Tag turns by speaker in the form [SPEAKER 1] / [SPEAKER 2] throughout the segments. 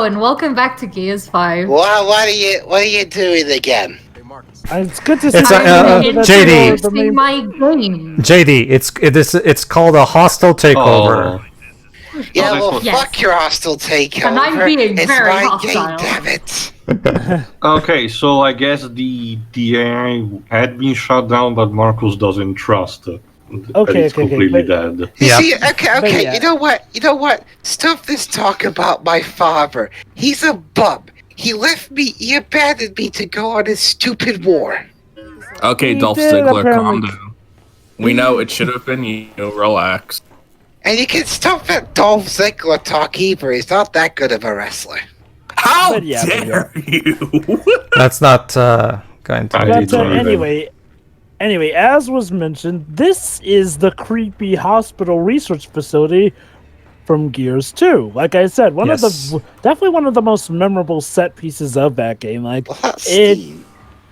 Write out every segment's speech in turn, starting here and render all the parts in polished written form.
[SPEAKER 1] Hello and welcome back to Gears 5.
[SPEAKER 2] Well, what are you doing again?
[SPEAKER 3] It's good to see
[SPEAKER 1] It's
[SPEAKER 4] JD.
[SPEAKER 1] my game.
[SPEAKER 4] JD, it's called a hostile takeover.
[SPEAKER 2] Yeah, well,
[SPEAKER 1] yes.
[SPEAKER 2] fuck your hostile takeover.
[SPEAKER 1] And I'm being
[SPEAKER 2] it's
[SPEAKER 1] very
[SPEAKER 2] my
[SPEAKER 1] hostile.
[SPEAKER 2] game, damn it.
[SPEAKER 5] Okay, so I guess the AI had been shut down, but Marcus doesn't trust that it's completely dead.
[SPEAKER 2] You
[SPEAKER 4] Yep.
[SPEAKER 2] see, okay,
[SPEAKER 3] yeah.
[SPEAKER 2] you know what? Stop this talk about my father. He's a bum. He left me, he abandoned me to go on his stupid war.
[SPEAKER 6] Okay,
[SPEAKER 3] He
[SPEAKER 6] Dolph
[SPEAKER 3] did,
[SPEAKER 6] Ziggler,
[SPEAKER 3] apparently.
[SPEAKER 6] calm down. We know it should have been you. Relax.
[SPEAKER 2] And you can stop that Dolph Ziggler talk either. He's not that good of a wrestler.
[SPEAKER 6] How
[SPEAKER 3] But yeah,
[SPEAKER 6] dare you?
[SPEAKER 4] That's not going to
[SPEAKER 5] I
[SPEAKER 4] be
[SPEAKER 3] But
[SPEAKER 5] did.
[SPEAKER 3] anyway, as was mentioned, this is the creepy hospital research facility from Gears 2. Like I said, definitely one of the most memorable set pieces of that game. Like
[SPEAKER 2] Well, that's
[SPEAKER 3] it,
[SPEAKER 2] Steve.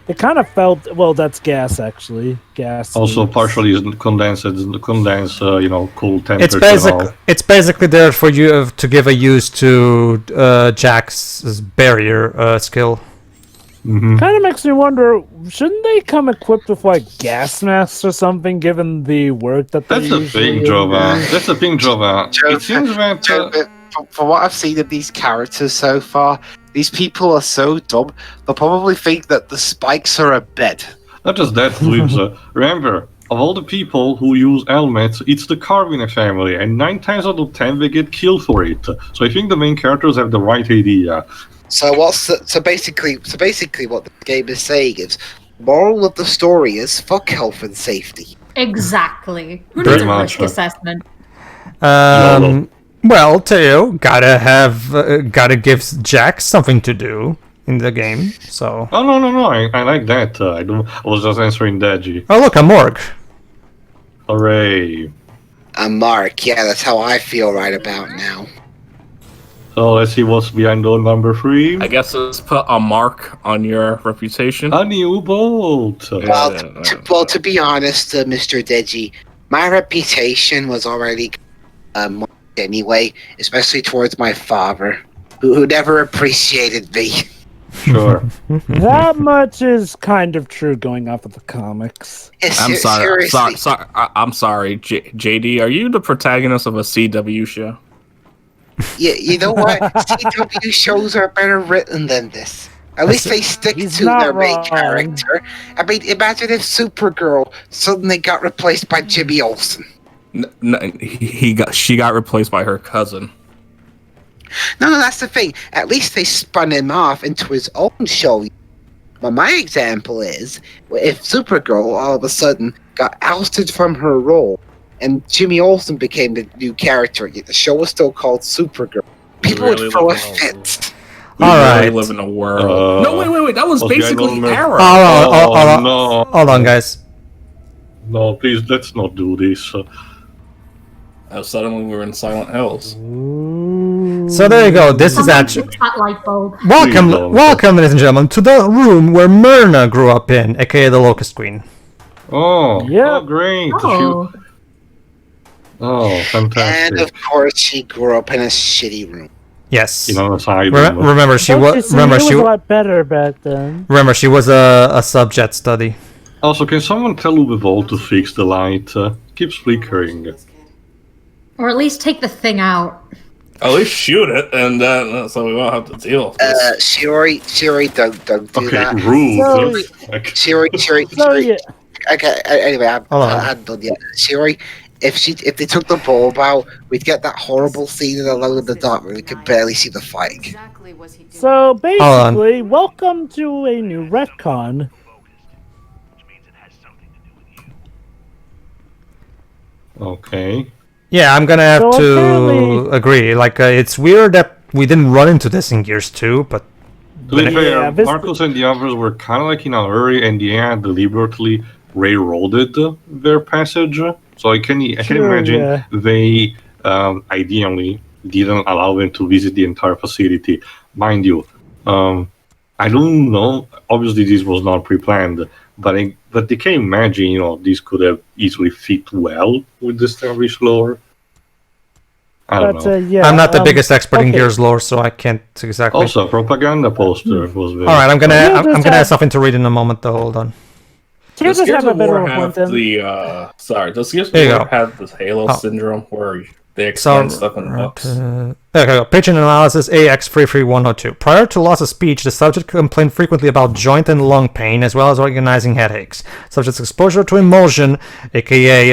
[SPEAKER 3] it kind of felt that's gas actually. Gas.
[SPEAKER 5] Also,
[SPEAKER 3] leaks.
[SPEAKER 5] partially is condensed, cool temperature.
[SPEAKER 4] It's basically there for you to give a use to Jack's barrier skill.
[SPEAKER 3] Kind of makes me wonder, shouldn't they come equipped with like gas masks or something, given the work that they
[SPEAKER 5] That's the
[SPEAKER 3] usually
[SPEAKER 5] big drawback. That's the big drawback. It seems that
[SPEAKER 2] From what I've seen of these characters so far, these people are so dumb, they'll probably think that the spikes are a bed.
[SPEAKER 5] not just that, Flips. Remember, of all the people who use helmets, it's the Carvin family, and 9 times out of 10 they get killed for it. So I think the main characters have the right idea.
[SPEAKER 2] So basically what the game is saying is, moral of the story is fuck health and safety.
[SPEAKER 1] Exactly. Who
[SPEAKER 5] Pretty
[SPEAKER 1] needs a
[SPEAKER 5] much,
[SPEAKER 1] risk assessment?
[SPEAKER 4] Well, Teo, gotta give Jack something to do in the game. So.
[SPEAKER 5] Oh no! I like that. I was just answering Deji.
[SPEAKER 4] Oh look, a morgue.
[SPEAKER 5] Hooray!
[SPEAKER 2] Mark, yeah, that's how I feel right about now.
[SPEAKER 5] So let's see what's behind door number 3.
[SPEAKER 6] I guess let's put a mark on your reputation.
[SPEAKER 5] A new bolt.
[SPEAKER 2] Well, to be honest, Mr. Deji, my reputation was already marked anyway, especially towards my father, who never appreciated me.
[SPEAKER 5] Sure.
[SPEAKER 3] That much is kind of true going off of the comics.
[SPEAKER 6] I'm sorry.
[SPEAKER 2] Seriously.
[SPEAKER 6] I'm sorry. JD, are you the protagonist of a CW show?
[SPEAKER 2] Yeah, you know what? CW shows are better written than this. At least they stick
[SPEAKER 3] He's
[SPEAKER 2] to
[SPEAKER 3] not
[SPEAKER 2] their main
[SPEAKER 3] wrong.
[SPEAKER 2] character. I mean, imagine if Supergirl suddenly got replaced by Jimmy Olsen.
[SPEAKER 6] She got replaced by her cousin.
[SPEAKER 2] No, that's the thing. At least they spun him off into his own show. But my example is, if Supergirl all of a sudden got ousted from her role, and Jimmy Olsen became the new character, yet the show was still called Supergirl, people
[SPEAKER 6] really
[SPEAKER 2] would throw a
[SPEAKER 6] love it.
[SPEAKER 2] fit.
[SPEAKER 6] We
[SPEAKER 4] All
[SPEAKER 6] really
[SPEAKER 4] right.
[SPEAKER 6] live in a world. No, wait. That was basically Arrow.
[SPEAKER 5] No.
[SPEAKER 4] Hold on, guys.
[SPEAKER 5] No, please, let's not do this.
[SPEAKER 6] Suddenly we're in Silent Hills.
[SPEAKER 4] So there you go. This is actually
[SPEAKER 1] Fix that light bulb.
[SPEAKER 4] welcome, ladies and gentlemen, to the room where Myrna grew up in, aka the Locust Queen.
[SPEAKER 5] Oh,
[SPEAKER 3] Yeah.
[SPEAKER 5] oh, great.
[SPEAKER 1] Oh.
[SPEAKER 5] Oh, fantastic.
[SPEAKER 2] And of course, she grew up in a shitty room.
[SPEAKER 4] Yes.
[SPEAKER 5] You know, aside
[SPEAKER 4] Remember, she was. Remember,
[SPEAKER 3] it was
[SPEAKER 4] she.
[SPEAKER 3] a lot better back then.
[SPEAKER 4] Remember, she was a subjet study.
[SPEAKER 5] Also, can someone tell Ubevolt to fix the light? Keeps flickering.
[SPEAKER 1] Or at least take the thing out.
[SPEAKER 6] At least shoot it, and then so we won't have to deal with this.
[SPEAKER 2] Shiri, don't do
[SPEAKER 5] Okay,
[SPEAKER 2] that.
[SPEAKER 5] rude.
[SPEAKER 2] Shiri.
[SPEAKER 3] So yeah,
[SPEAKER 2] Okay, anyway,
[SPEAKER 4] Hold on.
[SPEAKER 2] I hadn't done yet. Shiri, if they took the bulb out, we'd get that horrible scene in Alone in the Dark where we could barely see the fight.
[SPEAKER 3] so basically, welcome to a new retcon.
[SPEAKER 5] Okay.
[SPEAKER 4] Yeah, I'm gonna have
[SPEAKER 3] So
[SPEAKER 4] to
[SPEAKER 3] apparently-
[SPEAKER 4] agree. Like, it's weird that we didn't run into this in Gears 2, but
[SPEAKER 5] To be fair,
[SPEAKER 3] Yeah, this-
[SPEAKER 5] Marcos and the others were kind of like in a hurry, and the AI deliberately railroaded their passage. So I can
[SPEAKER 3] Sure,
[SPEAKER 5] imagine
[SPEAKER 3] yeah.
[SPEAKER 5] they ideally didn't allow them to visit the entire facility. Mind you, I don't know. Obviously, this was not pre-planned, but they can imagine, this could have easily fit well with the established lore. I don't know.
[SPEAKER 3] Yeah,
[SPEAKER 4] I'm not the biggest expert in
[SPEAKER 3] okay.
[SPEAKER 4] Gears lore, so I can't exactly.
[SPEAKER 5] Also, propaganda poster was very.
[SPEAKER 4] All right, I'm gonna
[SPEAKER 3] just
[SPEAKER 4] have
[SPEAKER 3] have-
[SPEAKER 4] something to read in a moment. Though, hold on.
[SPEAKER 3] Tears
[SPEAKER 6] Does
[SPEAKER 3] just
[SPEAKER 6] Gears
[SPEAKER 3] have a
[SPEAKER 6] of
[SPEAKER 3] bit
[SPEAKER 6] War
[SPEAKER 3] of a
[SPEAKER 6] have
[SPEAKER 3] point then.
[SPEAKER 6] the does Gears of
[SPEAKER 4] There you
[SPEAKER 6] War
[SPEAKER 4] go.
[SPEAKER 6] have this Halo
[SPEAKER 4] Oh.
[SPEAKER 6] syndrome where they
[SPEAKER 4] So,
[SPEAKER 6] explain stuff in books?
[SPEAKER 4] okay, patient analysis AX33102. Prior to loss of speech, the subject complained frequently about joint and lung pain, as well as organizing headaches. Subject's exposure to emulsion, aka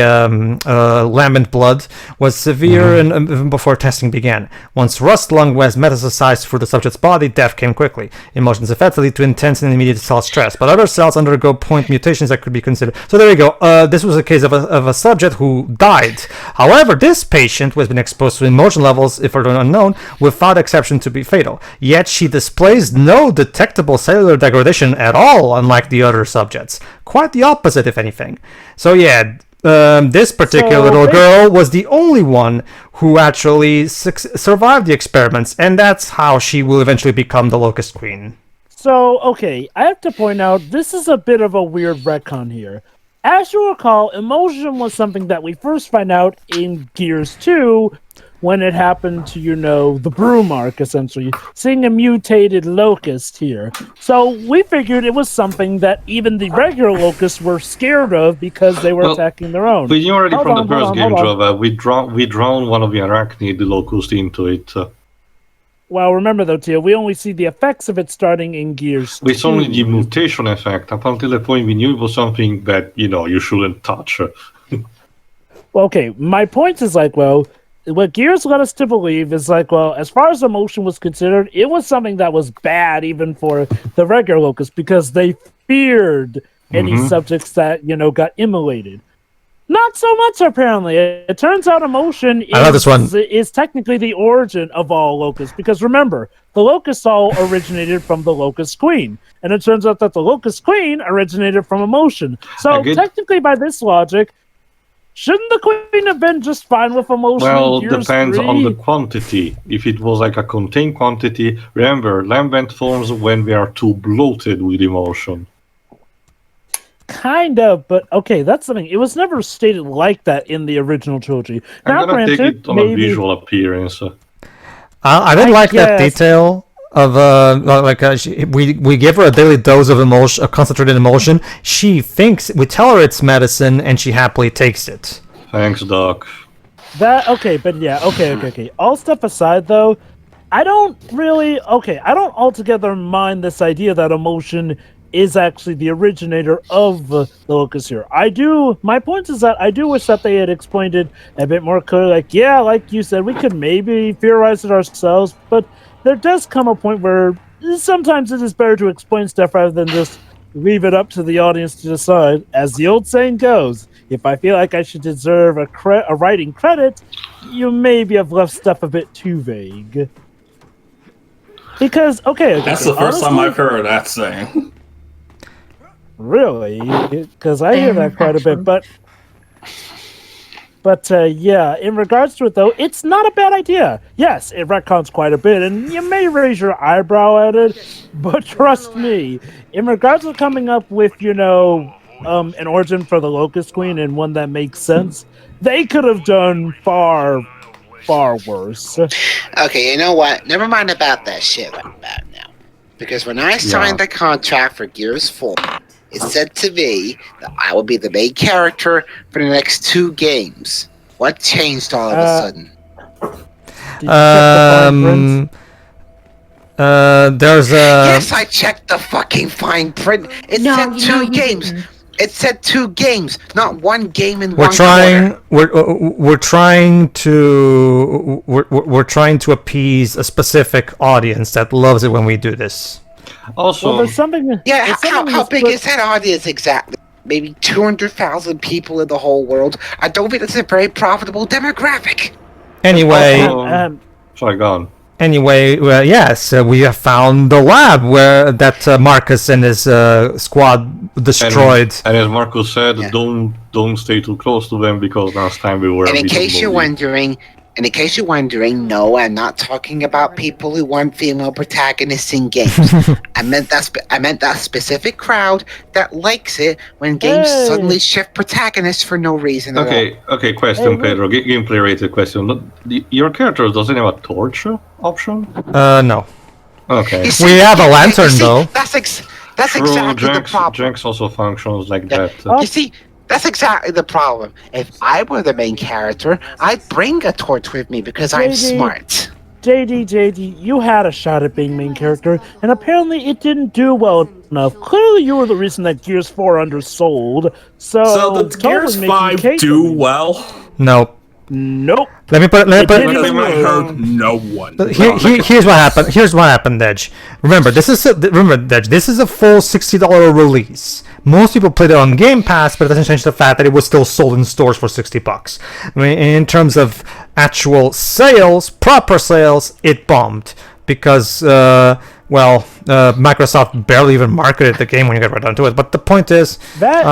[SPEAKER 4] lambent blood, was severe and even before testing began. Once rust lung was metastasized through the subject's body, death came quickly. Emulsions effects lead to intense and immediate cell stress, but other cells undergo point mutations that could be considered. So there you go. This was a case of a subject who died. However, this patient was been exposed to emulsion levels, if unknown, without exception to be fatal. Yet she displays no detectable cellular degradation at all, unlike the other subjects. Quite the opposite, if anything. So yeah, this particular little girl was the only one who actually survived the experiments, and that's how she will eventually become the Locust Queen.
[SPEAKER 3] So, okay, I have to point out, this is a bit of a weird retcon here. As you recall, emulsion was something that we first find out in Gears 2 when it happened to, the Broom arc, essentially, seeing a mutated Locust here. So we figured it was something that even the regular Locusts were scared of because they were attacking their own.
[SPEAKER 5] We knew already
[SPEAKER 3] Hold
[SPEAKER 5] from
[SPEAKER 3] on,
[SPEAKER 5] the first
[SPEAKER 3] hold
[SPEAKER 5] game,
[SPEAKER 3] on.
[SPEAKER 5] Java, we drowned one of the arachnid, the locust, into it.
[SPEAKER 3] Well, remember though, Tia, we only see the effects of it starting in Gears 2.
[SPEAKER 5] It's only the mutation effect. Up until the point we knew it was something that, you shouldn't touch.
[SPEAKER 3] Well, okay, my point is what Gears led us to believe is as far as emotion was considered, it was something that was bad even for the regular Locusts because they feared any subjects that, got immolated. Not so much, apparently. It turns out emotion is technically the origin of all locusts. Because remember, the locusts all originated from the Locust Queen. And it turns out that the Locust Queen originated from emotion. So technically, by this logic, shouldn't the Queen have been just fine with emotion?
[SPEAKER 5] Well,
[SPEAKER 3] in Gears
[SPEAKER 5] depends
[SPEAKER 3] 3?
[SPEAKER 5] on the quantity. If it was like a contained quantity, remember, lambent forms when they are too bloated with emotion.
[SPEAKER 3] Kind of, but okay, that's something. It was never stated like that in the original trilogy.
[SPEAKER 5] I'm gonna take it on a visual appearance.
[SPEAKER 4] I did like that detail of we give her a daily dose of emulsion, a concentrated emulsion. She thinks we tell her it's medicine, and she happily takes it.
[SPEAKER 5] Thanks, Doc.
[SPEAKER 3] Okay. All stuff aside, though, I don't altogether mind this idea that emotion is actually the originator of the Locust here. My point is that I do wish that they had explained it a bit more clearly. Like you said, we could maybe theorize it ourselves, but there does come a point where sometimes it is better to explain stuff rather than just leave it up to the audience to decide. As the old saying goes, if I feel like I should deserve a writing credit, you maybe have left stuff a bit too vague. Because,
[SPEAKER 6] that's the first time I've heard that saying.
[SPEAKER 3] Really? Because I hear that quite a bit, but in regards to it though, it's not a bad idea. Yes, it retcons quite a bit, and you may raise your eyebrow at it, but trust me, in regards to coming up with, an origin for the Locust Queen and one that makes sense, they could have done far worse.
[SPEAKER 2] Okay, you know what? Never mind about that shit like that now. Because when I signed the contract for Gears 4, it said to me that I would be the main character for the next 2 games. What changed all of a sudden?
[SPEAKER 4] There's a...
[SPEAKER 2] Yes, I checked the fucking fine print. It said 2 games.
[SPEAKER 1] Didn't.
[SPEAKER 2] It said 2 games, not 1 game in
[SPEAKER 4] We're
[SPEAKER 2] one
[SPEAKER 4] trying.
[SPEAKER 2] quarter.
[SPEAKER 4] We're trying to appease a specific audience that loves it when we do this.
[SPEAKER 5] Also,
[SPEAKER 3] there's something.
[SPEAKER 2] Yeah,
[SPEAKER 3] there's something
[SPEAKER 2] how
[SPEAKER 3] that's
[SPEAKER 2] big is that audience exactly? Maybe 200,000 people in the whole world. I don't think that's a very profitable demographic.
[SPEAKER 4] Anyway,
[SPEAKER 5] sorry, go on.
[SPEAKER 4] Anyway, yes, we have found the lab where that Marcus and his squad destroyed.
[SPEAKER 5] And as Marcus said, don't stay too close to them because last time we were.
[SPEAKER 2] And in case you're wondering, And in case you're wondering, no, I'm not talking about people who want female protagonists in games. I meant that specific crowd that likes it when games suddenly shift protagonists for no reason at all.
[SPEAKER 5] Okay. Question, Pedro. Gameplay related question. Look, your character doesn't have a torch option.
[SPEAKER 4] No.
[SPEAKER 5] Okay.
[SPEAKER 4] We have a lantern though.
[SPEAKER 2] That's
[SPEAKER 5] True,
[SPEAKER 2] exactly the problem.
[SPEAKER 5] Jinx also functions like that.
[SPEAKER 2] You see, that's exactly the problem. If I were the main character, I'd bring a torch with me because I'm smart.
[SPEAKER 3] JD, you had a shot at being main character, and apparently it didn't do well enough. Clearly, you were the reason that Gears 4 undersold. So
[SPEAKER 6] did Gears 5 do well?
[SPEAKER 4] Nope.
[SPEAKER 3] Nope.
[SPEAKER 4] Let me put.
[SPEAKER 6] I heard no one.
[SPEAKER 4] Here's what happened. Here's what happened, Dej. Remember, this is Dej. This is a full $60 release. Most people played it on Game Pass, but it doesn't change the fact that it was still sold in stores for $60. I mean, in terms of actual sales, proper sales, it bombed because Microsoft barely even marketed the game when you get right down to it. But the point is
[SPEAKER 3] that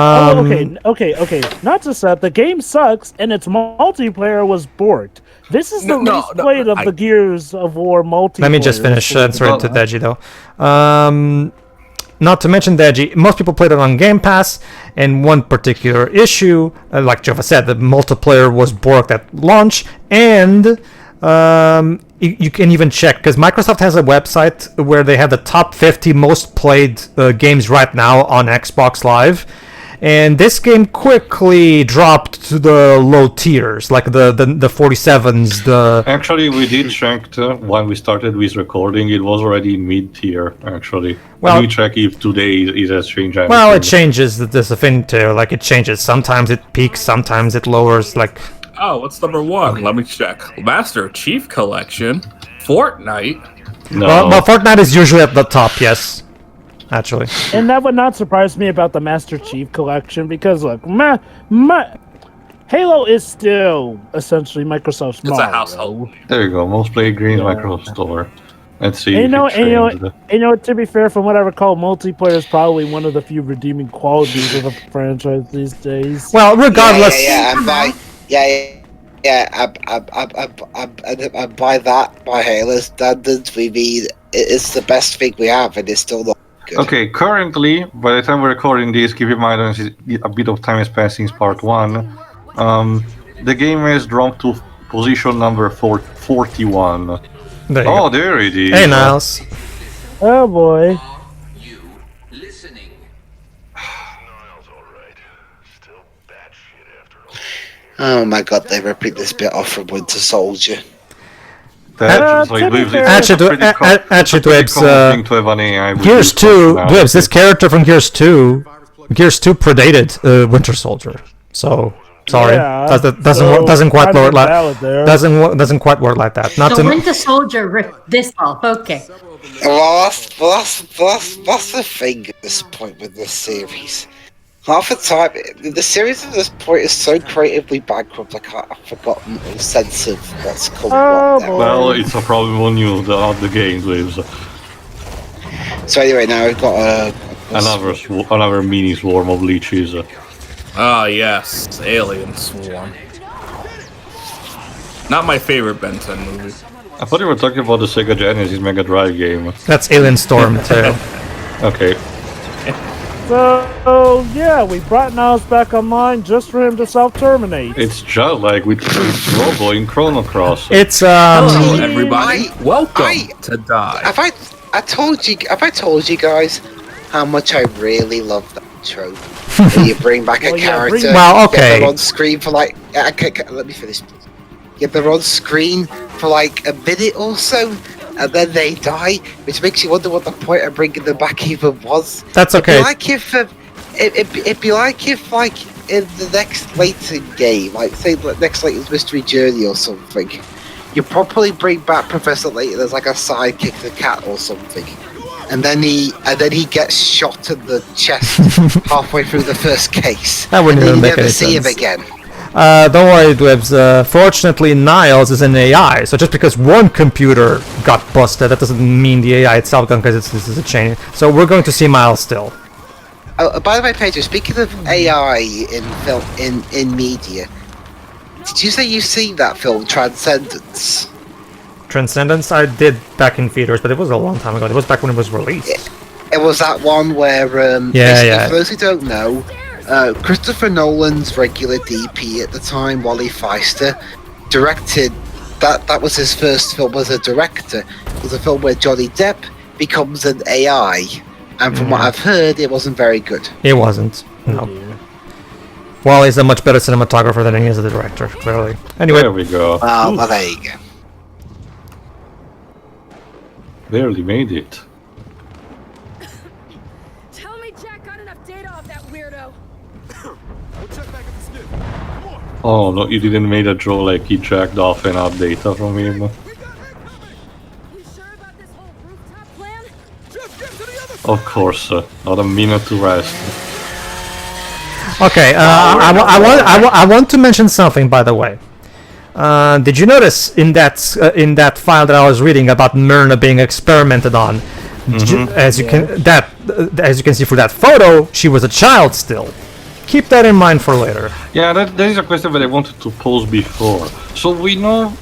[SPEAKER 3] okay. Not just that, the game sucks and its multiplayer was borked. This is the least played of the Gears of War multiplayer.
[SPEAKER 4] Let me just finish answering to Deji though. Not to mention, Deji, most people played it on Game Pass, and one particular issue, like Jova said, the multiplayer was borked at launch, and you can even check, because Microsoft has a website where they have the top 50 most played games right now on Xbox Live, and this game quickly dropped to the low tiers, like the 47s.
[SPEAKER 5] Actually, we did check when we started with recording. It was already mid-tier, actually.
[SPEAKER 4] Well,
[SPEAKER 5] we check if today it has changed anything.
[SPEAKER 4] Well, it changes. There's a thing too. Like, it changes. Sometimes it peaks, sometimes it lowers. Like,
[SPEAKER 6] oh, what's number one? Let me check. Master Chief Collection, Fortnite.
[SPEAKER 5] No.
[SPEAKER 4] Well, Fortnite is usually at the top, yes. Actually.
[SPEAKER 3] And that would not surprise me about the Master Chief Collection, because look, Halo is still essentially Microsoft's
[SPEAKER 6] It's a household.
[SPEAKER 5] There you go. Most played green Microsoft Store. Let's see.
[SPEAKER 3] And to be fair, from what I recall, multiplayer is probably one of the few redeeming qualities of a franchise these days.
[SPEAKER 4] Well, regardless.
[SPEAKER 2] I by that, by Halo standards, we mean it's the best thing we have, and it's still not good.
[SPEAKER 5] Okay, currently, by the time we're recording this, keep in mind a bit of time is passing since part 1. The game has dropped to position number 41. There it is.
[SPEAKER 4] Hey, Niles.
[SPEAKER 3] Oh boy.
[SPEAKER 2] Oh my god, they ripped this bit off from Winter Soldier.
[SPEAKER 4] Actually, Dwebs, Gears 2, Dwebs, this character from Gears 2 predated Winter Soldier. So, sorry,
[SPEAKER 3] Yeah,
[SPEAKER 4] doesn't quite work like
[SPEAKER 3] valid there.
[SPEAKER 4] doesn't quite work like that. Not
[SPEAKER 1] The
[SPEAKER 4] to
[SPEAKER 1] Winter Soldier ripped this off. Okay.
[SPEAKER 2] Well, that's the thing at this point with this series. Half the time, the series at this point is so creatively bankrupt, I've forgotten the sense of what's coming on now.
[SPEAKER 5] Well, it's a problem on you, the game lives.
[SPEAKER 2] So anyway, now we've got
[SPEAKER 5] another mini swarm of leeches.
[SPEAKER 6] Ah, yes, Alien Swarm. Not my favorite Ben 10 movie.
[SPEAKER 5] I thought you were talking about the Sega Genesis Mega Drive game.
[SPEAKER 4] That's Alien Storm too.
[SPEAKER 5] Okay.
[SPEAKER 3] So yeah, we brought Niles back online just for him to self-terminate.
[SPEAKER 5] It's just like with Robo in Chrono Cross.
[SPEAKER 4] It's
[SPEAKER 6] Hello, everybody. Welcome to Die.
[SPEAKER 2] Have I told you guys how much I really love that trope? Where you bring back a character,
[SPEAKER 4] Well, okay.
[SPEAKER 2] get them on screen for like. Let me finish, please. Get them on screen for like a minute or so, and then they die, which makes you wonder what the point of bringing them back even was.
[SPEAKER 4] That's okay.
[SPEAKER 2] It'd be like if like in the next later game, like say the next Layton's Mystery Journey or something, you probably bring back Professor Layton as like a sidekick to Cat or something, and then he gets shot in the chest halfway through the first case.
[SPEAKER 4] That wouldn't
[SPEAKER 2] and
[SPEAKER 4] even
[SPEAKER 2] then
[SPEAKER 4] make
[SPEAKER 2] you never
[SPEAKER 4] any
[SPEAKER 2] see
[SPEAKER 4] sense.
[SPEAKER 2] him again.
[SPEAKER 4] Don't worry, Dwebs. Fortunately, Niles is an AI, so just because one computer got busted, that doesn't mean the AI itself gone, because this is a chain. So we're going to see Miles still.
[SPEAKER 2] Oh, by the way, Pedro, speaking of AI in film, in media, did you say you see that film, Transcendence?
[SPEAKER 4] Transcendence, I did back in theaters, but it was a long time ago. It was back when it was released.
[SPEAKER 2] It was that one where, for those who don't know, Christopher Nolan's regular DP at the time, Wally Feister, directed, that was his first film as a director. It was a film where Johnny Depp becomes an AI, and from what I've heard, it wasn't very good.
[SPEAKER 4] It wasn't, no. Wally's a much better cinematographer than he is a director, clearly. Anyway.
[SPEAKER 5] There we go.
[SPEAKER 2] Well, there you go.
[SPEAKER 5] Barely made it.
[SPEAKER 7] Tell me Jack got enough data off that weirdo.
[SPEAKER 5] Oh no, you didn't make a draw like he jacked off enough data from him.
[SPEAKER 7] You sure about this whole rooftop plan?
[SPEAKER 5] Of course, not a minute to rest.
[SPEAKER 4] Okay, I want to mention something, by the way. Did you notice in that file that I was reading about Myrna being experimented on? As you can see through that photo, she was a child still. Keep that in mind for later.
[SPEAKER 5] Yeah, that is a question that I wanted to pose before. So we know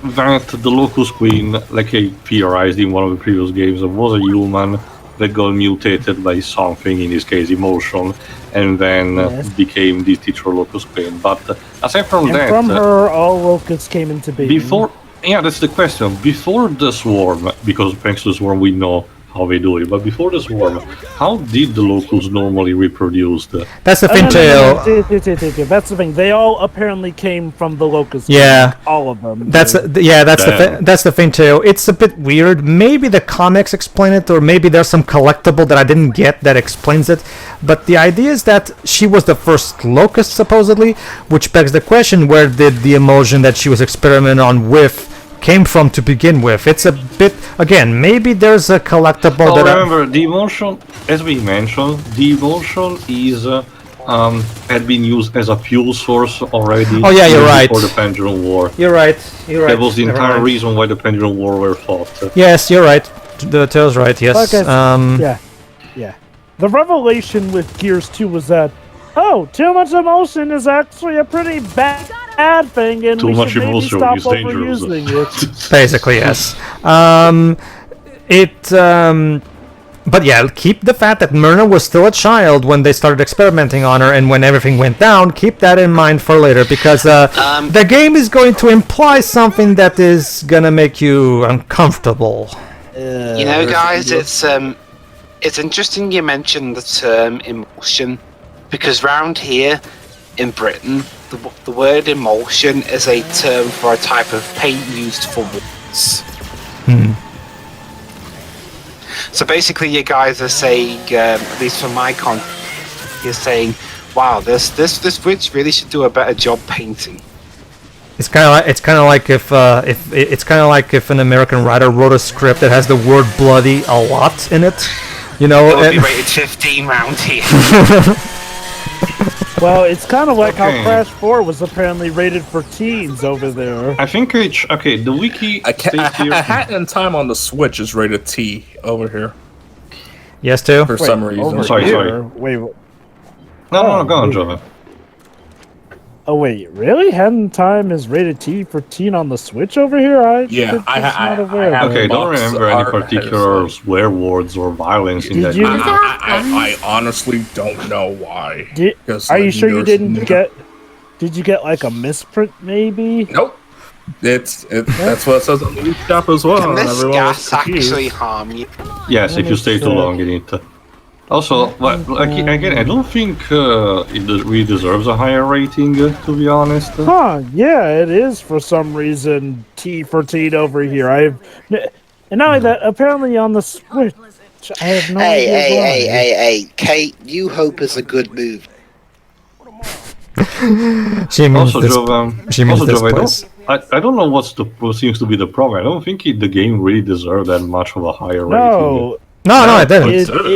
[SPEAKER 5] that the Locust Queen, like I theorized in one of the previous games, was a human that got mutated by something, in this case emotion, and then became the teacher Locust Queen. But aside from that...
[SPEAKER 3] from her, all locusts came into being.
[SPEAKER 5] Before... Yeah, that's the question. Before the swarm, because thanks to the swarm we know how they do it, but before the swarm, how did the locusts normally reproduce?
[SPEAKER 4] That's the thing, Tail.
[SPEAKER 3] That's the thing. They all apparently came from the locust.
[SPEAKER 4] Yeah,
[SPEAKER 3] all of them.
[SPEAKER 4] That's the thing, Tail. It's a bit weird. Maybe the comics explain it, or maybe there's some collectible that I didn't get that explains it. But the idea is that she was the first locust, supposedly, which begs the question: where did the emulsion that she was experimenting on with came from to begin with? It's a bit, again, maybe there's a collectible that...
[SPEAKER 5] remember, the emulsion, as we mentioned, the emulsion is had been used as a fuel source already.
[SPEAKER 4] Oh yeah, you're right.
[SPEAKER 5] Before the Pendulum War.
[SPEAKER 4] You're right.
[SPEAKER 5] That was the entire reason why the Pendulum War were fought.
[SPEAKER 4] Yes, you're right. The Tail's right, yes.
[SPEAKER 3] Yeah. The revelation with Gears 2 was that, too much emulsion is actually a pretty bad thing, and
[SPEAKER 5] too
[SPEAKER 3] we
[SPEAKER 5] much
[SPEAKER 3] should maybe
[SPEAKER 5] emulsion
[SPEAKER 3] stop
[SPEAKER 5] is dangerous.
[SPEAKER 3] overusing it.
[SPEAKER 4] Basically, yes. But yeah, keep the fact that Myrna was still a child when they started experimenting on her, and when everything went down, keep that in mind for later, because the game is going to imply something that is gonna make you uncomfortable.
[SPEAKER 2] You know, guys, it's interesting you mentioned the term emulsion, because round here in Britain, the word emulsion is a term for a type of paint used for walls. So basically, you guys are saying, at least from my context, you're saying, "Wow, this bridge really should do a better job painting."
[SPEAKER 4] It's kind of like if an American writer wrote a script that has the word "bloody" a lot in it, you know.
[SPEAKER 2] It would be rated 15 round here.
[SPEAKER 3] Well, it's kind of like how Crash 4 was apparently rated for teens over there.
[SPEAKER 5] I think the wiki states here...
[SPEAKER 6] A Hat in Time on the Switch is rated T over here.
[SPEAKER 4] Yes, too?
[SPEAKER 6] For some reason.
[SPEAKER 5] Sorry.
[SPEAKER 3] Wait.
[SPEAKER 5] No, go on, Jovan.
[SPEAKER 3] Oh, wait, really? Hat in Time is rated T for teen on the Switch over here? I
[SPEAKER 5] don't remember any particular swear words or violence in that game.
[SPEAKER 6] I honestly don't know why.
[SPEAKER 3] Are you sure you didn't get... Did you get like a misprint, maybe?
[SPEAKER 6] Nope. That's what it says on the shop as well.
[SPEAKER 2] Can this gas actually harm you?
[SPEAKER 5] Yes, if you stay too long in it. Also, again, I don't think it really deserves a higher rating, to be honest.
[SPEAKER 3] Yeah, it is for some reason T for teen over here. And not only that, apparently on the Switch, I have no idea why.
[SPEAKER 2] Hey, Kait, New Hope is a good move.
[SPEAKER 4] She means
[SPEAKER 5] also,
[SPEAKER 4] this,
[SPEAKER 5] Jovan,
[SPEAKER 4] she means this place.
[SPEAKER 5] I don't know what seems to be the problem. I don't think the game really deserved that much of a higher rating.
[SPEAKER 4] No, it didn't.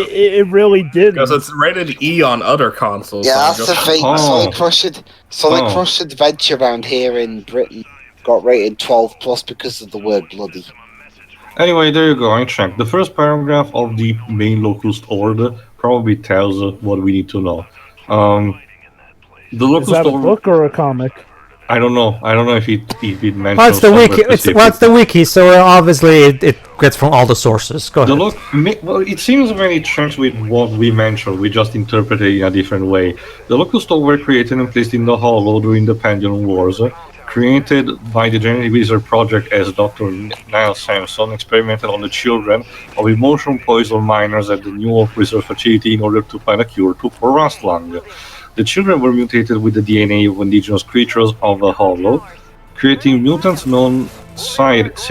[SPEAKER 3] It really did.
[SPEAKER 6] Because it's rated E on other consoles.
[SPEAKER 2] Yeah, that's the thing. Sonic Crush Adventure around here in Britain got rated 12+ because of the word bloody.
[SPEAKER 5] Anyway, there you go. I checked. The first paragraph of the main Locust Order probably tells what we need to know. The Locust
[SPEAKER 3] Is that a
[SPEAKER 5] Order...
[SPEAKER 3] book or a comic?
[SPEAKER 5] I don't know. I don't know if it mentions.
[SPEAKER 4] Well, it's the
[SPEAKER 5] somewhere
[SPEAKER 4] wiki. It's
[SPEAKER 5] specific.
[SPEAKER 4] the wiki, so obviously it gets from all the sources. Go ahead.
[SPEAKER 5] Well, it seems when it checks with what we mentioned, we just interpret it in a different way. The locusts were created and placed in the Hollow during the Pendulum Wars, created by the Genetic Research Project as Dr. Niles Sampson experimented on the children of emotion poison miners at the New York Research Facility in order to find a cure for rust lung. The children were mutated with the DNA of indigenous creatures of the Hollow, creating mutants known Cyrus.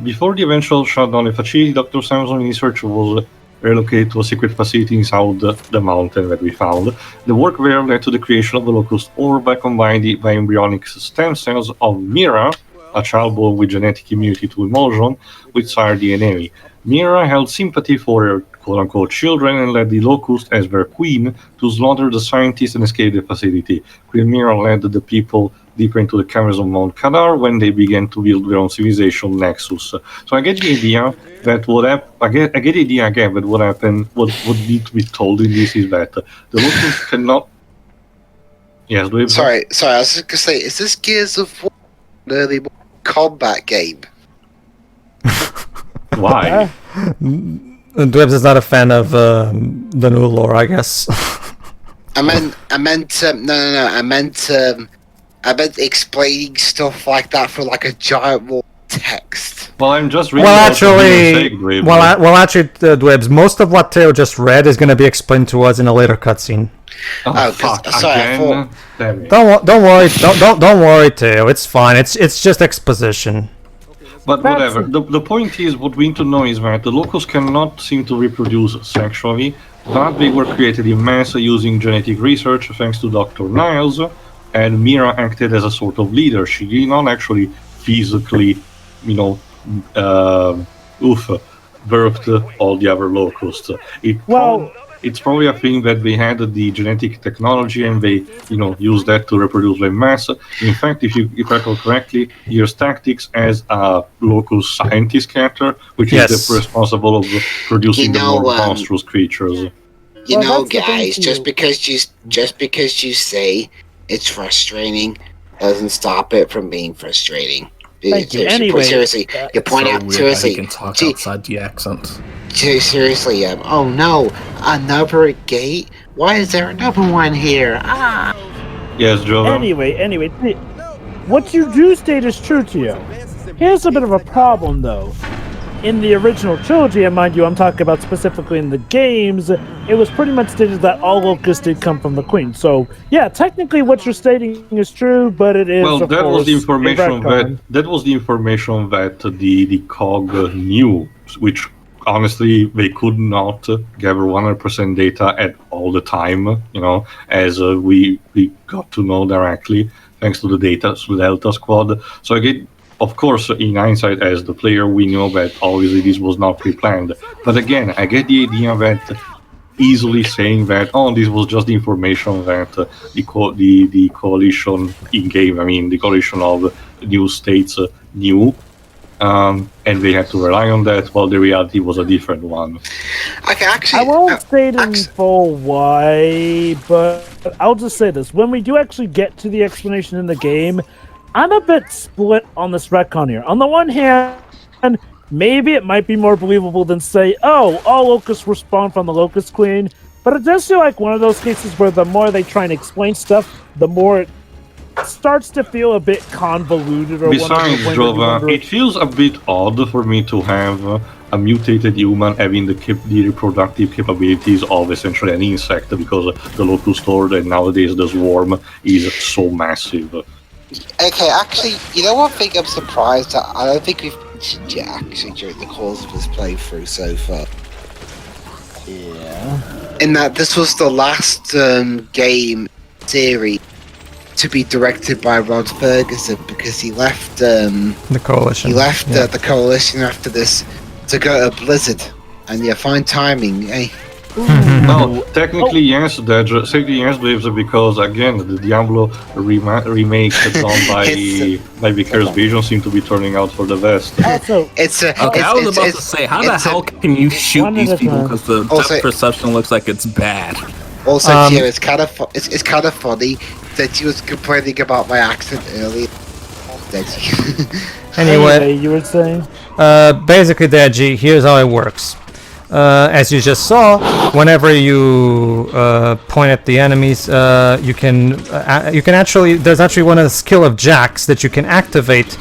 [SPEAKER 5] Before the eventual shutdown of the facility, Dr. Sampson's research was relocated to a secret facility inside the mountain that we found. The work there led to the creation of the locust ore by combining the embryonic stem cells of Mira, a child born with genetic immunity to emulsion, with sire DNA. Mira held sympathy for her quote-unquote children and led the locust as their queen to slaughter the scientists and escape the facility. Queen Mira led the people deeper into the caverns of Mount Kadar when they began to build their own civilization Nexus. So I get the idea that what happened, what need to be told in this is that the locust cannot. Yes, do you...
[SPEAKER 2] Sorry, I was just gonna say, is this Gears of War an early combat game?
[SPEAKER 5] Why?
[SPEAKER 4] Dwebs is not a fan of the new lore, I guess.
[SPEAKER 2] I meant explaining stuff like that for like a giant wall text.
[SPEAKER 5] Well, I'm just reading.
[SPEAKER 4] Well, actually, Dwebs, most of what Theo just read is going to be explained to us in a later cutscene.
[SPEAKER 5] Oh, fuck!
[SPEAKER 2] Sorry,
[SPEAKER 5] Again? Damn it.
[SPEAKER 4] Don't worry, don't worry, Theo. It's fine. It's just exposition.
[SPEAKER 5] But whatever. The point is, what we need to know is that the locusts cannot seem to reproduce sexually, but they were created in mass using genetic research thanks to Dr. Niles, and Mira acted as a sort of leader. She did not actually physically, birthed all the other locusts. It's probably a thing that they had the genetic technology and they, used that to reproduce in mass. In fact, if I recall correctly, here's Tactics as a locust scientist character, which is responsible of producing the more monstrous creatures.
[SPEAKER 2] Guys, just because you say it's frustrating doesn't stop it from being frustrating.
[SPEAKER 3] Thank you. Anyway,
[SPEAKER 2] seriously, you point out seriously.
[SPEAKER 6] You can talk outside the accent.
[SPEAKER 2] Seriously, oh no, another gate? Why is there another one here?
[SPEAKER 5] Yes, Joe.
[SPEAKER 3] Anyway, what you do state is true to you. Here's a bit of a problem, though. In the original trilogy, and mind you, I'm talking about specifically in the games, it was pretty much stated that all locusts did come from the Queen. So, yeah, technically what you're stating is true, but it is,
[SPEAKER 5] well, that was the information that the COG knew, which honestly they could not gather 100% data at all the time, as we got to know directly thanks to the data, to the Delta Squad. So again, of course, in hindsight, as the player, we know that obviously this was not pre-planned. But again, I get the idea that easily saying that, this was just the information that the coalition in-game, the coalition of new states knew, and they had to rely on that, while the reality was a different one.
[SPEAKER 2] Okay, actually,
[SPEAKER 3] I won't state in full why, but I'll just say this. When we do actually get to the explanation in the game, I'm a bit split on this retcon here. On the one hand, maybe it might be more believable than say, all locusts were spawned from the Locust Queen, but it does feel like one of those cases where the more they try and explain stuff, the more it starts to feel a bit convoluted. Or
[SPEAKER 5] besides, Jova, it feels a bit odd for me to have a mutated human having the reproductive capabilities of essentially an insect, because the locust horde and nowadays the swarm is so massive.
[SPEAKER 2] Okay, actually, you know one thing I'm surprised at? I don't think we've mentioned yet, actually, during the course of this playthrough so far.
[SPEAKER 3] Yeah.
[SPEAKER 2] In that this was the last game series to be directed by Rod Ferguson, because he left the
[SPEAKER 4] coalition.
[SPEAKER 2] He left the coalition after this to go to Blizzard, and fine timing, eh?
[SPEAKER 5] No, technically yes, Dave, because again, the Diablo remake done by Vicarious Vision seem to be turning out for the best.
[SPEAKER 3] Also,
[SPEAKER 6] I was about to say, how the hell can you shoot these people because the depth perception looks like it's bad?
[SPEAKER 2] Also, it's kind of funny. Deji was complaining about my accent earlier. Deji.
[SPEAKER 3] Anyway, you were saying?
[SPEAKER 4] Basically, Deji, here's how it works. As you just saw, whenever you point at the enemies, you can actually, there's actually one of the skill of Jack's that you can activate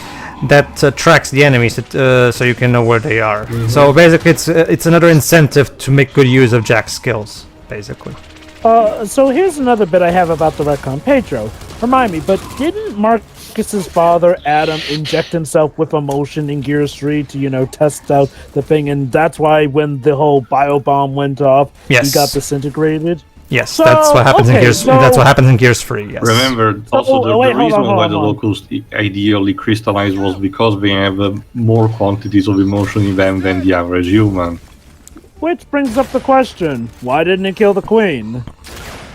[SPEAKER 4] that tracks the enemies, so you can know where they are. So basically, it's another incentive to make good use of Jack's skills, basically.
[SPEAKER 3] So here's another bit I have about the retcon. Pedro, remind me, but didn't Marcus's father, Adam, inject himself with emotion in Gears 3 to, test out the thing, and that's why when the whole biobomb went off, he got disintegrated?
[SPEAKER 4] Yes,
[SPEAKER 3] So,
[SPEAKER 4] that's what happens in Gears.
[SPEAKER 3] so-
[SPEAKER 4] That's what happens in Gears 3. Yes.
[SPEAKER 5] Remember, also the reason why the locust ideally crystallized was because they have more quantities of emotion in them than the average human.
[SPEAKER 3] Which brings up the question, why didn't it kill the queen?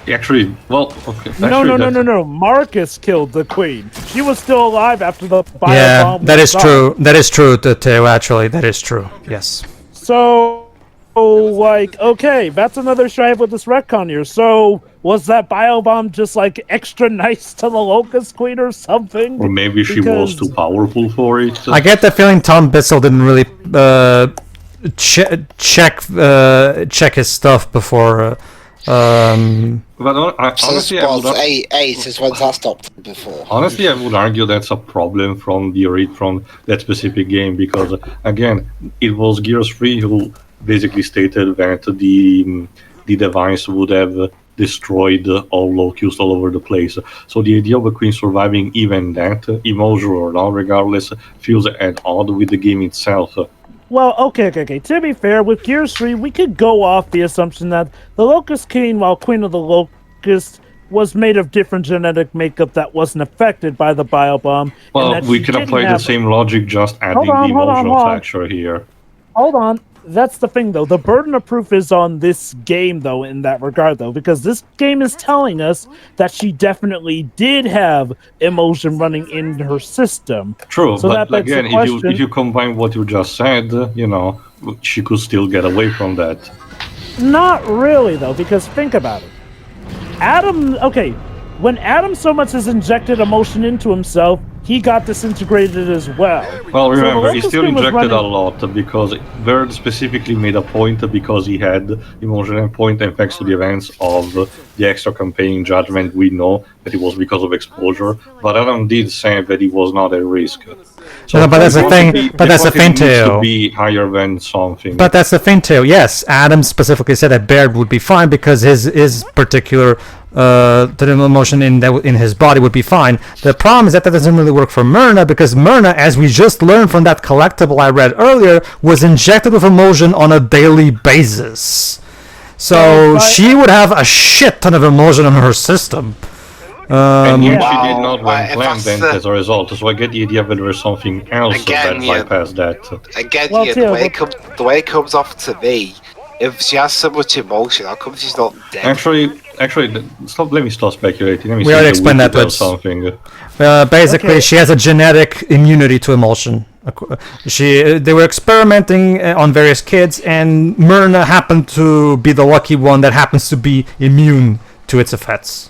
[SPEAKER 5] Actually, well, okay.
[SPEAKER 3] No. Marcus killed the queen. She was still alive after the biobomb
[SPEAKER 4] Yeah, that
[SPEAKER 3] went
[SPEAKER 4] is
[SPEAKER 3] off.
[SPEAKER 4] true. That is true, Teo, actually. That is true. Yes.
[SPEAKER 3] So, okay, that's another issue I have with this retcon here. So, was that biobomb just, extra nice to the Locust Queen or something?
[SPEAKER 5] Or maybe she was too powerful for it.
[SPEAKER 4] I get the feeling Tom Bissell didn't really check his stuff before.
[SPEAKER 5] But honestly, I would
[SPEAKER 2] eight is when that stopped before.
[SPEAKER 5] Honestly, I would argue that's a problem from the read from that specific game because, again, it was Gears 3 who basically stated that the device would have destroyed all locusts all over the place. So the idea of a queen surviving even that, emotion or not, regardless, feels at odd with the game itself.
[SPEAKER 3] Well, okay. To be fair, with Gears 3, we could go off the assumption that the Locust Queen, while Queen of the Locust, was made of different genetic makeup that wasn't affected by the biobomb.
[SPEAKER 5] Well, we can apply the same logic, just adding the emotional factor here.
[SPEAKER 3] Hold on. That's the thing, though. The burden of proof is on this game, though, in that regard, though, because this game is telling us that she definitely did have emotion running in her system.
[SPEAKER 5] True,
[SPEAKER 3] so
[SPEAKER 5] but
[SPEAKER 3] that
[SPEAKER 5] again, if you combine what you just said, she could still get away from that.
[SPEAKER 3] Not really, though, because think about it. Adam, when Adam so much has injected emotion into himself, he got disintegrated as well.
[SPEAKER 5] Well, remember,
[SPEAKER 3] So
[SPEAKER 5] he still injected a lot because Bird specifically made a point because he had emotion and point, and thanks to the events of the extra campaign Judgment, we know that it was because of exposure. But Adam did say that he was not at risk. So
[SPEAKER 4] No, but that's the thing. But that's the thing
[SPEAKER 5] to
[SPEAKER 4] too.
[SPEAKER 5] be higher than something.
[SPEAKER 4] But that's the thing too. Yes, Adam specifically said that Baird would be fine because his particular emotion in his body would be fine. The problem is that doesn't really work for Myrna because Myrna, as we just learned from that collectible I read earlier, was injected with emotion on a daily basis. So she would have a shit ton of emotion in her system.
[SPEAKER 5] And yet she did not run planned then as a result, so I get the idea that there is something else that bypassed that.
[SPEAKER 2] Again,
[SPEAKER 3] Well,
[SPEAKER 2] the way it comes off to me, if she has so much emotion, how come she's not dead?
[SPEAKER 5] Actually, let me stop speculating. Let me
[SPEAKER 4] We already
[SPEAKER 5] see
[SPEAKER 4] explained that, but
[SPEAKER 5] something.
[SPEAKER 4] Basically, she has a genetic immunity to emotion. They were experimenting on various kids, and Myrna happened to be the lucky one that happens to be immune to its effects.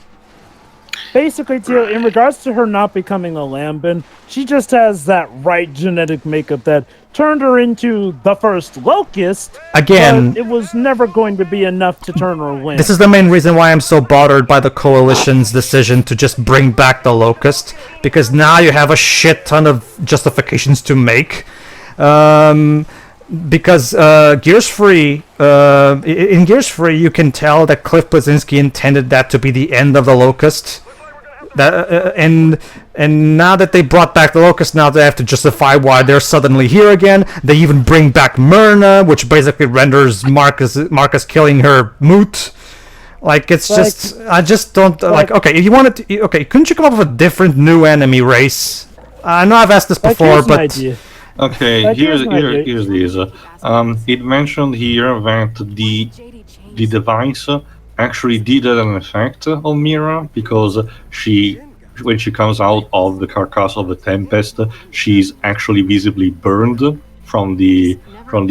[SPEAKER 3] Basically, Tio, in regards to her not becoming a Lambin, she just has that right genetic makeup that turned her into the first Locust.
[SPEAKER 4] Again,
[SPEAKER 3] but it was never going to be enough to turn her Lamb.
[SPEAKER 4] this is the main reason why I'm so bothered by the Coalition's decision to just bring back the Locust, because now you have a shit ton of justifications to make. Because Gears 3, in Gears 3, you can tell that Cliff Bleszinski intended that to be the end of the Locust. And now that they brought back the Locust, now they have to justify why they're suddenly here again. They even bring back Myrna, which basically renders Marcus killing her moot. It's just, I just don't okay. If you wanted to, couldn't you come up with a different new enemy race? I know I've asked this before, but
[SPEAKER 5] okay, here's this. It mentioned here that the device actually did an effect on Mira because when she comes out of the carcass of the Tempest, she's actually visibly burned from the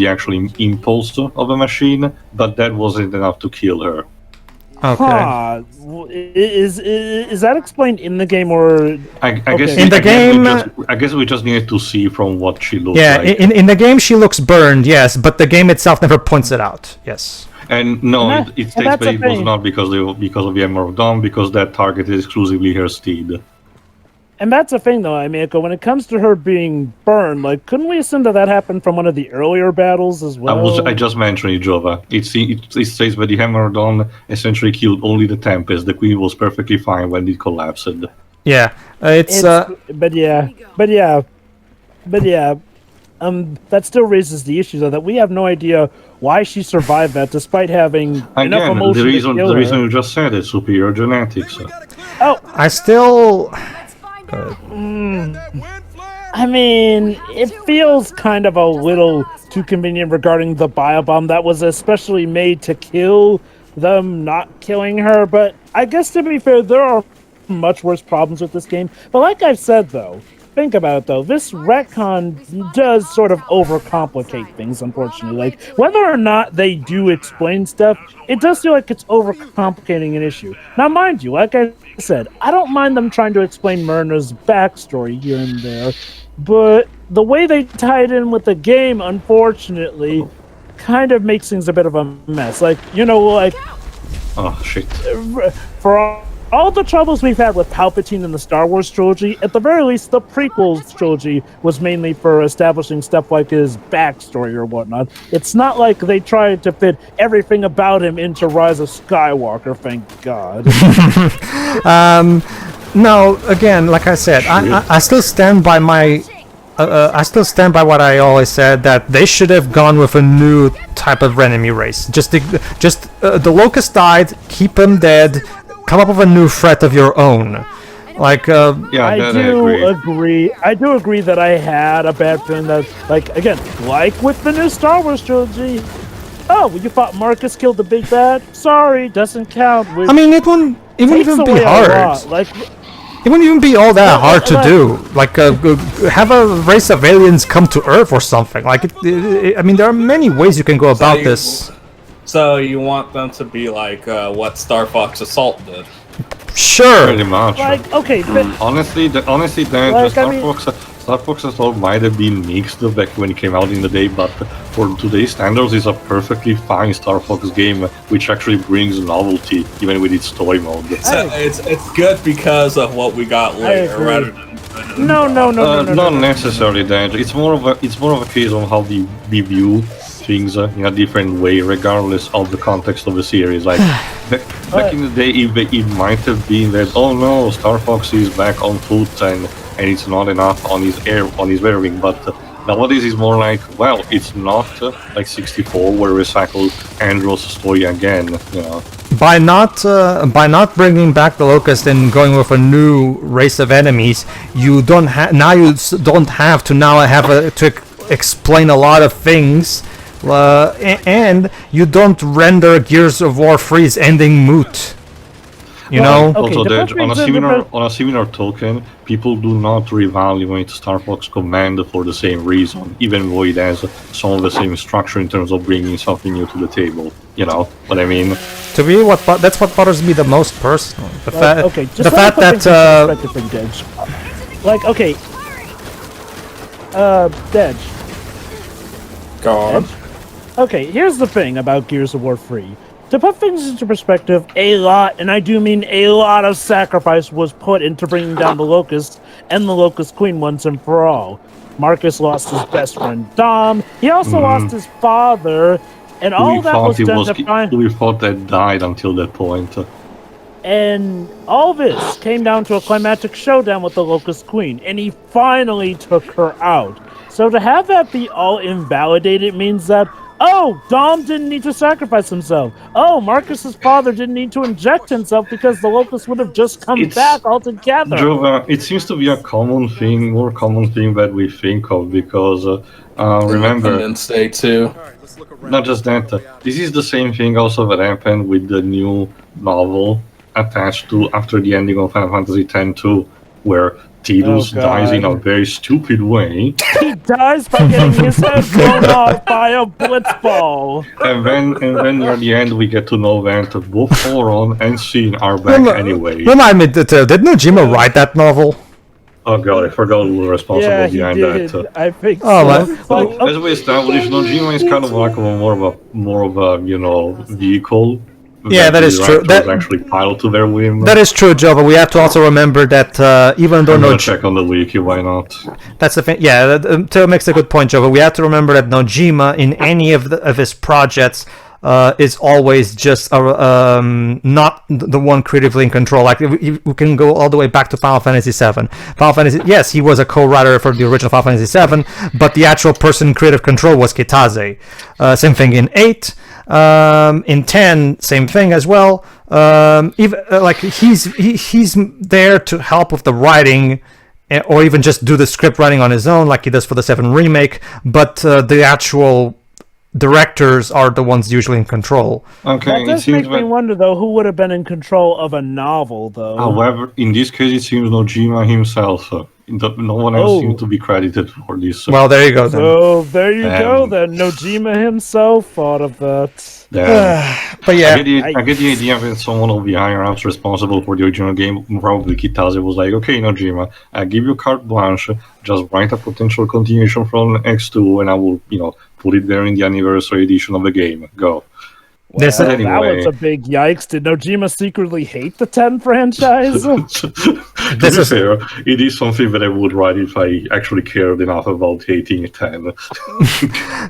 [SPEAKER 5] actual impulse of the machine, but that wasn't enough to kill her.
[SPEAKER 4] Okay.
[SPEAKER 3] Huh. Is that explained in the game or?
[SPEAKER 5] I guess
[SPEAKER 3] Okay.
[SPEAKER 4] In the game,
[SPEAKER 5] I guess we just needed to see from what she looks
[SPEAKER 4] yeah,
[SPEAKER 5] like.
[SPEAKER 4] in the game she looks burned, yes, but the game itself never points it out. Yes.
[SPEAKER 5] And no,
[SPEAKER 3] And
[SPEAKER 5] it states
[SPEAKER 3] that's
[SPEAKER 5] that
[SPEAKER 3] a
[SPEAKER 5] it was
[SPEAKER 3] thing.
[SPEAKER 5] not because of the Emerald Dawn, because that targeted exclusively her steed.
[SPEAKER 3] And that's the thing, though, Amico. When it comes to her being burned, like, couldn't we assume that happened from one of the earlier battles as well?
[SPEAKER 5] I just mentioned it, Jova. It says that the Emerald Dawn essentially killed only the Tempest. The Queen was perfectly fine when it collapsed.
[SPEAKER 4] Yeah, it's
[SPEAKER 3] But yeah. That still raises the issue, though, that we have no idea why she survived that, despite having enough
[SPEAKER 5] Again,
[SPEAKER 3] emotion to kill
[SPEAKER 5] the
[SPEAKER 3] her.
[SPEAKER 5] reason you just said is superior genetics.
[SPEAKER 4] I still.
[SPEAKER 3] I mean, it feels kind of a little too convenient regarding the biobomb that was especially made to kill them, not killing her. But I guess, to be fair, there are much worse problems with this game. But like I've said, though, think about it, though, this retcon does sort of overcomplicate things, unfortunately. Like, whether or not they do explain stuff, it does feel like it's overcomplicating an issue. Now, mind you, like I said, I don't mind them trying to explain Myrna's backstory here and there, but the way they tie it in with the game, unfortunately, kind of makes things a bit of a mess. Like, you know, like,
[SPEAKER 5] Oh, shit.
[SPEAKER 3] for all the troubles we've had with Palpatine in the Star Wars trilogy, at the very least, the prequels trilogy was mainly for establishing stuff like his backstory or whatnot. It's not like they tried to fit everything about him into Rise of Skywalker, thank God.
[SPEAKER 4] No, again, like I said, I still stand by my. I still stand by what I always said, that they should have gone with a new type of enemy race. The Locust died, keep them dead, come up with a new threat of your own. Like,
[SPEAKER 3] I do agree that I had a bad feeling that, like, again, like with the new Star Wars trilogy. Oh, well, you thought Marcus killed the big bad? Sorry, doesn't count.
[SPEAKER 4] I mean, it wouldn't even be hard.
[SPEAKER 3] Like,
[SPEAKER 4] it wouldn't even be all that hard to do. Like, have a race of aliens come to Earth or something. Like, I mean, there are many ways you can go about this.
[SPEAKER 6] So you want them to be like what Star Fox Assault did?
[SPEAKER 4] Sure.
[SPEAKER 5] Pretty much.
[SPEAKER 3] like, okay, but
[SPEAKER 5] Honestly,
[SPEAKER 3] Like,
[SPEAKER 5] Star Fox Assault might have been mixed back when it came out in the day, but for today's standards, it's a perfectly fine Star Fox game, which actually brings novelty, even with its story mode.
[SPEAKER 6] It's good because of what we got later,
[SPEAKER 3] agree.
[SPEAKER 6] rather than
[SPEAKER 3] no.
[SPEAKER 5] Not necessarily that. It's more of a case of how we view things in a different way, regardless of the context of the series. Like back in the day, it might have been that, oh no, Star Fox is back on foot and it's not enough on his wearing. But nowadays it's more like, well, it's not like 64 where we recycle Andrew's story again. You know.
[SPEAKER 4] By not bringing back the Locust and going with a new race of enemies, you don't have to explain a lot of things, and you don't render Gears of War 3's ending moot. You know.
[SPEAKER 3] Okay,
[SPEAKER 5] Also,
[SPEAKER 3] the
[SPEAKER 5] on a similar token, people do not reevaluate Star Fox Command for the same reason, even though it has some of the same structure in terms of bringing something new to the table. You know what I mean?
[SPEAKER 4] To me, that's what bothers me the most personally. The fact that
[SPEAKER 3] like, okay, Dej.
[SPEAKER 6] go on.
[SPEAKER 3] Okay, here's the thing about Gears of War 3. To put things into perspective, a lot, and I do mean a lot, of sacrifice was put into bringing down the Locust and the Locust Queen once and for all. Marcus lost his best friend Dom. He also lost his father, and all that was done to find.
[SPEAKER 5] We thought that died until that point.
[SPEAKER 3] And all this came down to a climactic showdown with the Locust Queen, and he finally took her out. So to have that be all invalidated means that, oh, Dom didn't need to sacrifice himself. Oh, Marcus's father didn't need to inject himself because the Locust would have just come back altogether.
[SPEAKER 5] Jova, it seems to be a more common thing that we think of, because remember,
[SPEAKER 6] Independence Day too.
[SPEAKER 5] not just that, this is the same thing also that happened with the new novel attached to after the ending of Final Fantasy X-2, where Tidus
[SPEAKER 3] Oh,
[SPEAKER 5] dies in a
[SPEAKER 3] God.
[SPEAKER 5] very stupid way,
[SPEAKER 3] He dies by getting his head blown off by a blitzball.
[SPEAKER 5] and then near the end we get to know that both Thoron and Sin are back anyway.
[SPEAKER 4] Remind me, did Nojima write that novel?
[SPEAKER 5] Oh god, I forgot who was responsible
[SPEAKER 3] Yeah, he
[SPEAKER 5] behind
[SPEAKER 3] did.
[SPEAKER 5] that.
[SPEAKER 3] I think
[SPEAKER 4] Oh,
[SPEAKER 3] so.
[SPEAKER 4] man.
[SPEAKER 3] But,
[SPEAKER 5] As we established, Nojima is kind of like more of a vehicle.
[SPEAKER 4] Yeah, that
[SPEAKER 5] the
[SPEAKER 4] is true.
[SPEAKER 5] directors actually pilot to their whim.
[SPEAKER 4] That is true, Joe, but we have to also remember that even though
[SPEAKER 5] I'm gonna
[SPEAKER 4] Nojima...
[SPEAKER 5] check on the wiki, why not?
[SPEAKER 4] That's the thing. Yeah, Teo makes a good point, Joe. But we have to remember that Nojima, in any of his projects, is always just not the one creatively in control. Like we can go all the way back to Final Fantasy VII. Final Fantasy, yes, he was a co-writer for the original Final Fantasy VII, but the actual person in creative control was Kitase. Same thing in 8. In 10, same thing as well. Even like he's there to help with the writing, or even just do the script writing on his own, like he does for the 7 remake. But the actual directors are the ones usually in control.
[SPEAKER 5] Okay,
[SPEAKER 3] that
[SPEAKER 5] it
[SPEAKER 3] does
[SPEAKER 5] seems
[SPEAKER 3] make me wonder, though, who would have been in control of a novel, though.
[SPEAKER 5] however, in this case, it seems Nojima himself. No one else seems to be credited for this.
[SPEAKER 4] Well, there you go then.
[SPEAKER 3] So there you go, then. Nojima himself thought of that.
[SPEAKER 4] But yeah,
[SPEAKER 5] I get the idea that someone of the higher ups responsible for the original game, probably Kitase, was like, okay, Nojima, I give you carte blanche, just write a potential continuation from X2, and I will, put it there in the anniversary edition of the game. Go.
[SPEAKER 3] Well,
[SPEAKER 4] This-
[SPEAKER 3] that
[SPEAKER 5] anyway.
[SPEAKER 3] was a big yikes. Did Nojima secretly hate the 10 franchise?
[SPEAKER 4] This is-
[SPEAKER 5] fair. It is something that I would write if I actually cared enough about 1810.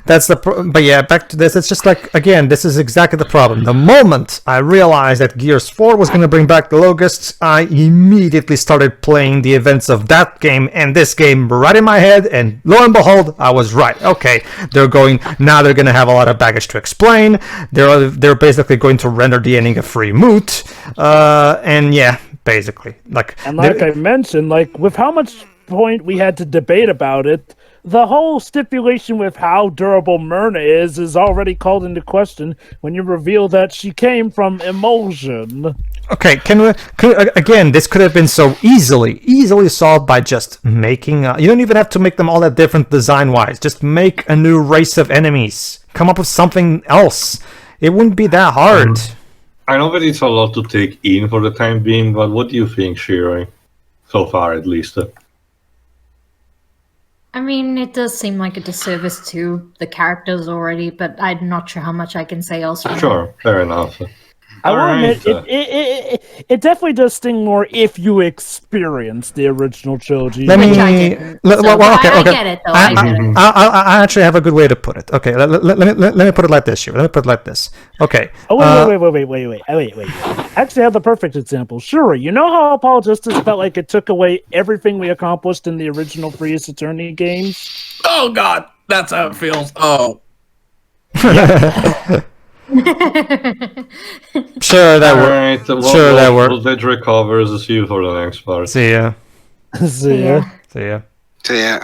[SPEAKER 4] that's the but yeah, back to this. It's just like, again, this is exactly the problem. The moment I realized that Gears 4 was going to bring back the Locusts, I immediately started playing the events of that game and this game right in my head, and lo and behold, I was right. Okay, they're going to have a lot of baggage to explain. They're basically going to render the ending a free moot, and yeah, basically,
[SPEAKER 3] And like I mentioned, like with how much point we had to debate about it, the whole stipulation with how durable Myrna is already called into question when you reveal that she came from emulsion.
[SPEAKER 4] Okay, again, this could have been so easily solved by just making... you don't even have to make them all that different design-wise. Just make a new race of enemies. Come up with something else. It wouldn't be that hard.
[SPEAKER 5] I know that it's a lot to take in for the time being, but what do you think, Shiri? So far, at least.
[SPEAKER 1] I mean, it does seem like a disservice to the characters already, but I'm not sure how much I can say else.
[SPEAKER 5] Sure, fair enough.
[SPEAKER 3] I will
[SPEAKER 5] Alright.
[SPEAKER 3] admit, it definitely does sting more if you experience the original trilogy.
[SPEAKER 4] Let
[SPEAKER 1] Which
[SPEAKER 4] me...
[SPEAKER 1] I didn't.
[SPEAKER 4] Well,
[SPEAKER 1] So,
[SPEAKER 4] well,
[SPEAKER 1] but
[SPEAKER 4] okay.
[SPEAKER 1] I get it, though. I get it.
[SPEAKER 4] I actually have a good way to put it. Okay, let me put it like this here. Let me put it like this. Okay.
[SPEAKER 3] Oh, wait. Actually, I have the perfect example. Sure, you know how Apologistas felt like it took away everything we accomplished in the original Free Attorney games?
[SPEAKER 6] Oh god, that's how it feels. Oh.
[SPEAKER 4] Sure, that works.
[SPEAKER 5] Alright,
[SPEAKER 4] Sure, that works.
[SPEAKER 5] Voltage recovers. See you for the next part.
[SPEAKER 4] See ya.
[SPEAKER 3] So, yeah.
[SPEAKER 4] See ya.
[SPEAKER 2] So yeah.